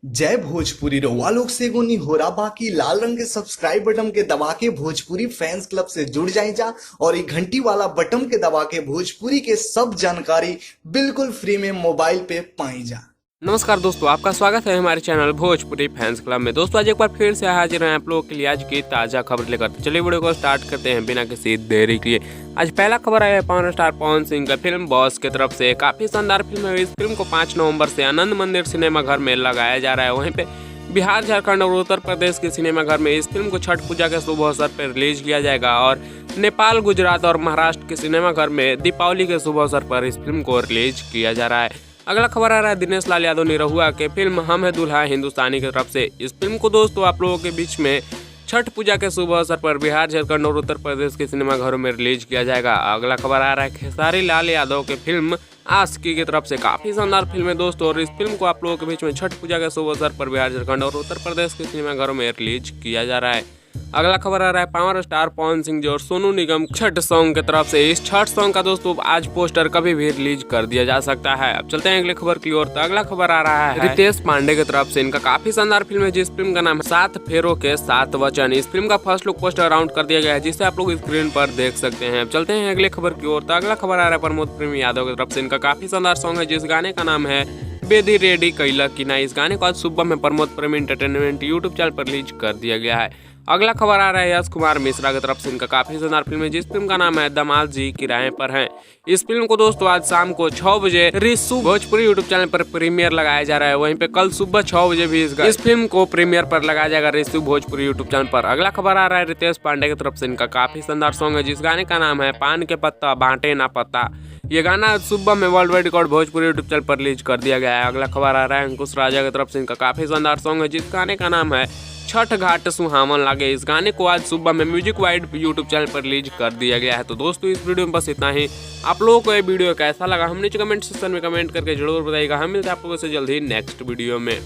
जय भोजपुरी रउआ लोग से एगो निहोरा बाकी लाल रंग के सब्सक्राइब बटन के दबा के भोजपुरी फैंस क्लब से जुड़ जाए जा और ये घंटी वाला बटन के दबा के भोजपुरी के सब जानकारी बिल्कुल फ्री में मोबाइल पे पाई जा। नमस्कार दोस्तों, आपका स्वागत है हमारे चैनल भोजपुरी फैंस क्लब में। दोस्तों आज एक बार फिर से हाजिर हैं आप लोगों के लिए आज की ताज़ा खबर लेकर। तो चलिए वीडियो को स्टार्ट करते हैं बिना किसी देरी के। आज पहला खबर आया है पावर स्टार पवन सिंह का फिल्म बॉस की तरफ से। काफ़ी शानदार फिल्म है। इस फिल्म को 5 नवंबर से आनंद मंदिर सिनेमा घर में लगाया जा रहा है। वहीं पे बिहार, झारखंड और उत्तर प्रदेश के सिनेमा घर में इस फिल्म को छठ पूजा के शुभ अवसर पर रिलीज किया जाएगा और नेपाल, गुजरात और महाराष्ट्र के सिनेमा घर में दीपावली के शुभ अवसर पर इस फिल्म को रिलीज किया जा रहा है। अगला खबर आ रहा है दिनेश लाल यादव निरहुआ के फिल्म हम है दुल्हा हिंदुस्तानी की तरफ से। इस फिल्म को दोस्तों आप लोगों के बीच में छठ पूजा के शुभ अवसर पर बिहार, झारखंड और उत्तर प्रदेश के सिनेमा घरों में रिलीज किया जाएगा। अगला खबर आ रहा है खेसारी लाल यादव के फिल्म आशिकी की तरफ से। काफी शानदार फिल्म है दोस्तों और इस फिल्म को आप लोगों के बीच में छठ पूजा के शुभ अवसर पर बिहार, झारखंड और उत्तर प्रदेश के सिनेमा घरों में रिलीज किया जा रहा है। अगला खबर आ रहा है पावर स्टार पवन सिंह जी और सोनू निगम छठ सॉन्ग की तरफ से। इस छठ सॉन्ग का दोस्तों आज पोस्टर कभी भी रिलीज कर दिया जा सकता है। अब चलते हैं अगले खबर की ओर। तो अगला खबर आ रहा है रितेश पांडे की तरफ से। इनका काफी शानदार फिल्म है जिस फिल्म का नाम है 7 फेरों के 7 वचन। इस फिल्म का फर्स्ट लुक पोस्टर अराउंड कर दिया गया है जिसे आप लोग स्क्रीन पर देख सकते हैं। अब चलते हैं अगले खबर की ओर। तो अगला खबर आ रहा है प्रमोद प्रेमी यादव की तरफ से। इनका काफी शानदार सॉन्ग है जिस गाने का नाम है बेदी रेडी कैला की ना। इस गाने को आज सुबह में प्रमोद प्रेमी एंटरटेनमेंट यूट्यूब चैनल पर रिलीज कर दिया गया है। अगला खबर आ रहा है यश कुमार मिश्रा की तरफ से। इनका काफी शानदार फिल्म है जिस फिल्म का नाम है दमाल जी किराए पर हैं। इस फिल्म को दोस्तों आज शाम को 6 बजे रिशु भोजपुरी यूट्यूब चैनल पर प्रीमियर लगाया जा रहा है। वहीं पे कल सुबह 6 बजे भी इस फिल्म को प्रीमियर पर लगाया जाएगा रिशु भोजपुरी यूट्यूब चैनल पर। अगला खबर आ रहा है रितेश पांडे की तरफ से। इनका काफी शानदार सॉन्ग है जिस गाने का नाम है पान के पत्ता बांटे ना पत्ता। ये गाना सुबह में world wide record Bhojpuri YouTube channel पर रिलीज कर दिया गया है। अगला खबर आ रहा है अंकुश राजा की तरफ से। इनका काफी शानदार सॉन्ग है जिस गाने का नाम है छठ घाट सुहावन लागे। इस गाने को आज सुबह में म्यूजिक वाइड यूट्यूब चैनल पर रिलीज कर दिया गया है। तो दोस्तों इस वीडियो में बस इतना ही। आप लोगों को ये वीडियो कैसा लगा हम नीचे कमेंट सेक्शन में कमेंट करके जरूर बताइएगा। हम मिलते हैं आप लोगों से जल्द ही नेक्स्ट वीडियो में।